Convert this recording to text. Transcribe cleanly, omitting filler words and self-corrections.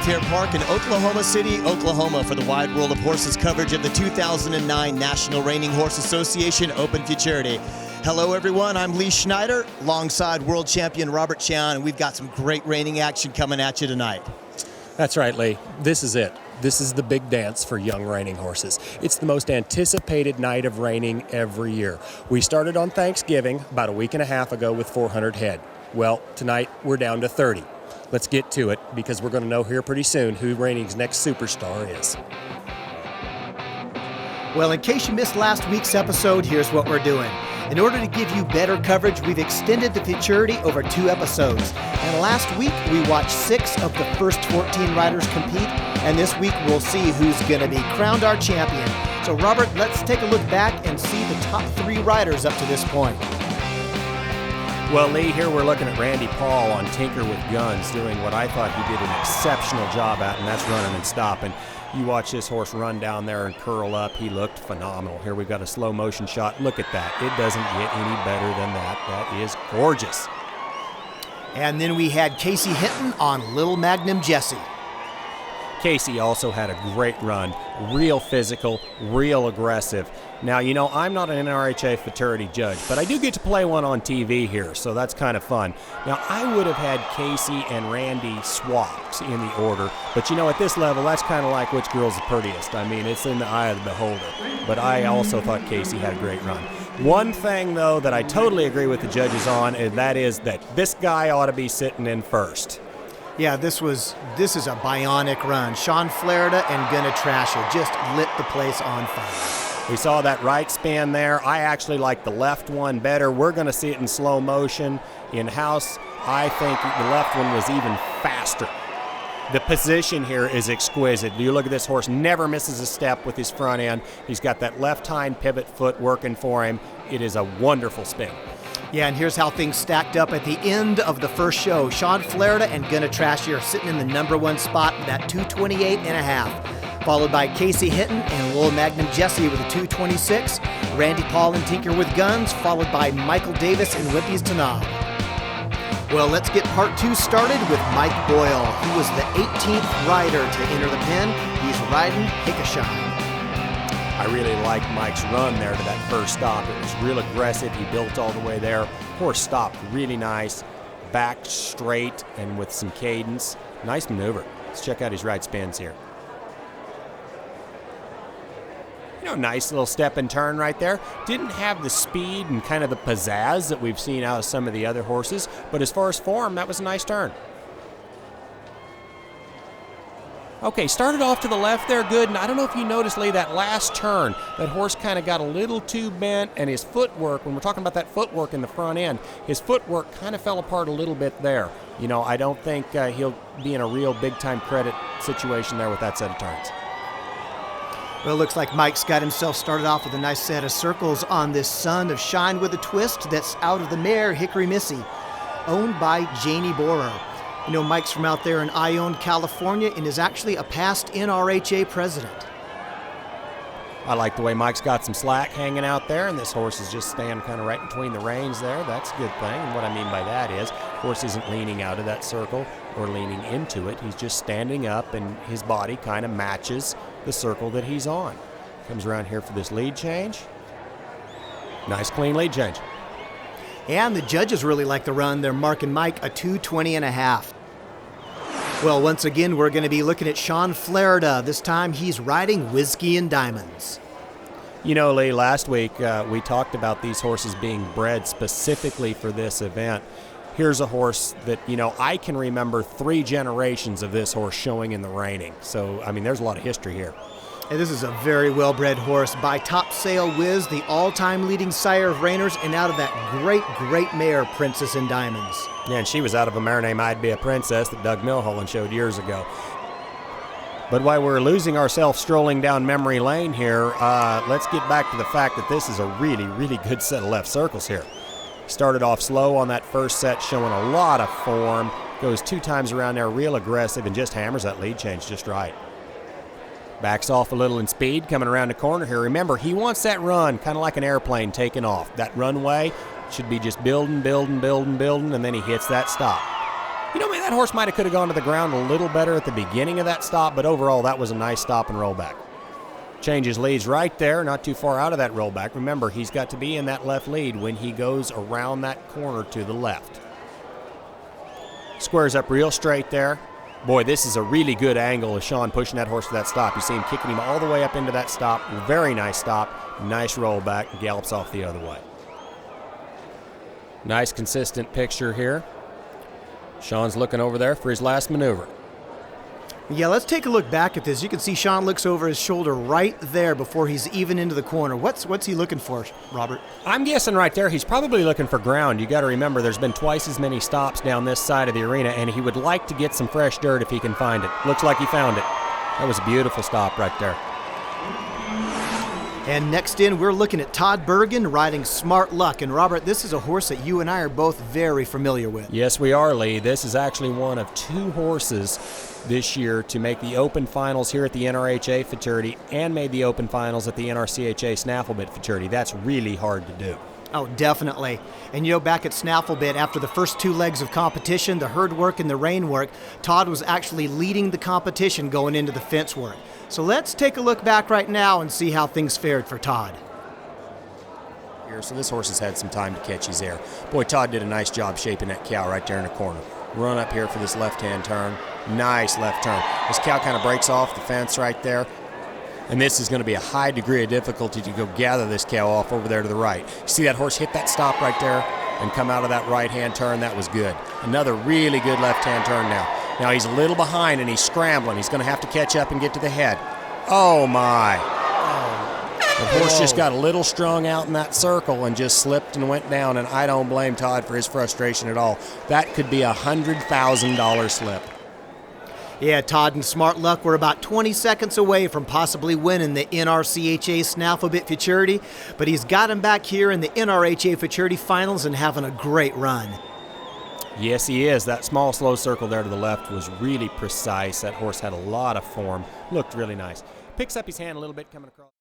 Fair Park in Oklahoma City, Oklahoma for the Wide World of Horses coverage of the 2009 National Reining Horse Association Open Futurity. Hello everyone, I'm Lee Schneider alongside world champion Robert Chown, and we've got some great reining action coming at you tonight. That's right, Lee. This is it. This is the big dance for young reining horses. It's the most anticipated night of reining every year. We started on Thanksgiving about a week and a half ago with 400 head. Well, tonight we're down to 30. Let's get to it because we're going to know here pretty soon who reining's next superstar is. Well, in case you missed last week's episode, here's what we're doing. In order to give you better coverage, we've extended the Futurity over 2 episodes. And last week, we watched 6 of the first 14 riders compete, and this week we'll see who's going to be crowned our champion. So, Robert, let's take a look back and see the top 3 riders up to this point. Well, Lee, here we're looking at Randy Paul on Tinker with Guns, doing what I thought he did an exceptional job at, and that's running and stopping. You watch this horse run down there and curl up. He looked phenomenal. Here we've got a slow motion shot. Look at that. It doesn't get any better than that. That is gorgeous. And then we had Casey Hinton on Little Magnum Jesse. Casey also had a great run, real physical, real aggressive. Now, you know, I'm not an NRHA Futurity judge, but I do get to play one on TV here, so that's kind of fun. Now, I would have had Casey and Randy swapped in the order, but you know, at this level, that's kind of like which girl's the prettiest. I mean, it's in the eye of the beholder. But I also thought Casey had a great run. One thing, though, that I totally agree with the judges on, and that is that this guy ought to be sitting in first. Yeah, this is a bionic run. Sean Flaherty and Gonna Trash It just lit the place on fire. We saw that right span there. I actually like the left one better. We're going to see it in slow motion. In-house, I think the left one was even faster. The position here is exquisite. You look at this horse, never misses a step with his front end. He's got that left hind pivot foot working for him. It is a wonderful spin. Yeah, and here's how things stacked up at the end of the first show. Sean Flaherty and Gonna Trash It are sitting in the number 1 spot with that 228.5. Followed by Casey Hinton and Little Magnum Jesse with a 226. Randy Paul and Tinker with Guns, followed by Michael Davis and Whippy's Tanab. Well, let's get part 2 started with Mike Boyle. He was the 18th rider to enter the pen. He's riding Hickashine. I really liked Mike's run there to that first stop. It was real aggressive. He built all the way there. Horse stopped really nice, back straight and with some cadence. Nice maneuver. Let's check out his right spins here. You know, nice little step and turn right there. Didn't have the speed and kind of the pizzazz that we've seen out of some of the other horses, but as far as form, that was a nice turn. Okay, started off to the left there, good, and I don't know if you noticed, Lee, that last turn, that horse kind of got a little too bent, and his footwork, when we're talking about that footwork in the front end, his footwork kind of fell apart a little bit there. You know, I don't think he'll be in a real big-time credit situation there with that set of turns. Well, it looks like Mike's got himself started off with a nice set of circles on this Son of Shine with a Twist that's out of the mare Hickory Missy, owned by Janie Borer. You know, Mike's from out there in Ione, California, and is actually a past NRHA president. I like the way Mike's got some slack hanging out there, and this horse is just standing kind of right between the reins there. That's a good thing, and what I mean by that is, horse isn't leaning out of that circle or leaning into it. He's just standing up, and his body kind of matches the circle that he's on. Comes around here for this lead change. Nice, clean lead change. And the judges really like the run. They're marking Mike a 220.5. Well, once again, we're going to be looking at Sean Flaherty. This time he's riding Whiskey and Diamonds. You know, Lee, last week we talked about these horses being bred specifically for this event. Here's a horse that, you know, I can remember 3 generations of this horse showing in the reining. So, I mean, there's a lot of history here. And this is a very well-bred horse by Top Sail Wiz, the all-time leading sire of reiners, and out of that great mare, Princess in Diamonds. Yeah, and she was out of a mare named I'd Be a Princess that Doug Milholland showed years ago. But while we're losing ourselves strolling down memory lane here, let's get back to the fact that this is a really, really good set of left circles here. Started off slow on that first set, showing a lot of form. Goes 2 times around there, real aggressive, and just hammers that lead change just right. Backs off a little in speed, coming around the corner here. Remember, he wants that run, kind of like an airplane taking off. That runway should be just building, and then he hits that stop. You know, man, that horse could have gone to the ground a little better at the beginning of that stop, but overall that was a nice stop and rollback. Changes leads right there, not too far out of that rollback. Remember, he's got to be in that left lead when he goes around that corner to the left. Squares up real straight there. Boy, this is a really good angle of Sean pushing that horse to that stop. You see him kicking him all the way up into that stop. Very nice stop. Nice rollback. Gallops off the other way. Nice consistent picture here. Sean's looking over there for his last maneuver. Yeah, let's take a look back at this. You can see Sean looks over his shoulder right there before he's even into the corner. What's he looking for, Robert? I'm guessing right there he's probably looking for ground. You got to remember there's been twice as many stops down this side of the arena, and he would like to get some fresh dirt if he can find it. Looks like he found it. That was a beautiful stop right there. And next in, we're looking at Todd Bergen riding Smart Luck. And Robert, this is a horse that you and I are both very familiar with. Yes, we are, Lee. This is actually one of 2 horses this year to make the Open Finals here at the NRHA Futurity and made the Open Finals at the NRCHA Snafflebit Futurity. That's really hard to do. Oh, definitely. And you know, back at Snafflebit, after the first 2 legs of competition, the herd work and the rein work, Todd was actually leading the competition going into the fence work. So let's take a look back right now and see how things fared for Todd. So this horse has had some time to catch his air. Boy, Todd did a nice job shaping that cow right there in the corner. Run up here for this left-hand turn. Nice left turn. This cow kind of breaks off the fence right there. And this is going to be a high degree of difficulty to go gather this cow off over there to the right. You see that horse hit that stop right there and come out of that right-hand turn? That was good. Another really good left-hand turn now. Now he's a little behind and he's scrambling. He's going to have to catch up and get to the head. Oh, my. The horse just got a little strung out in that circle and just slipped and went down, and I don't blame Todd for his frustration at all. That could be a $100,000 slip. Yeah, Todd and Smart Luck were about 20 seconds away from possibly winning the NRCHA Snafflebit Futurity, but he's got him back here in the NRHA Futurity Finals and having a great run. Yes, he is. That small, slow circle there to the left was really precise. That horse had a lot of form. Looked really nice. Picks up his hand a little bit coming across.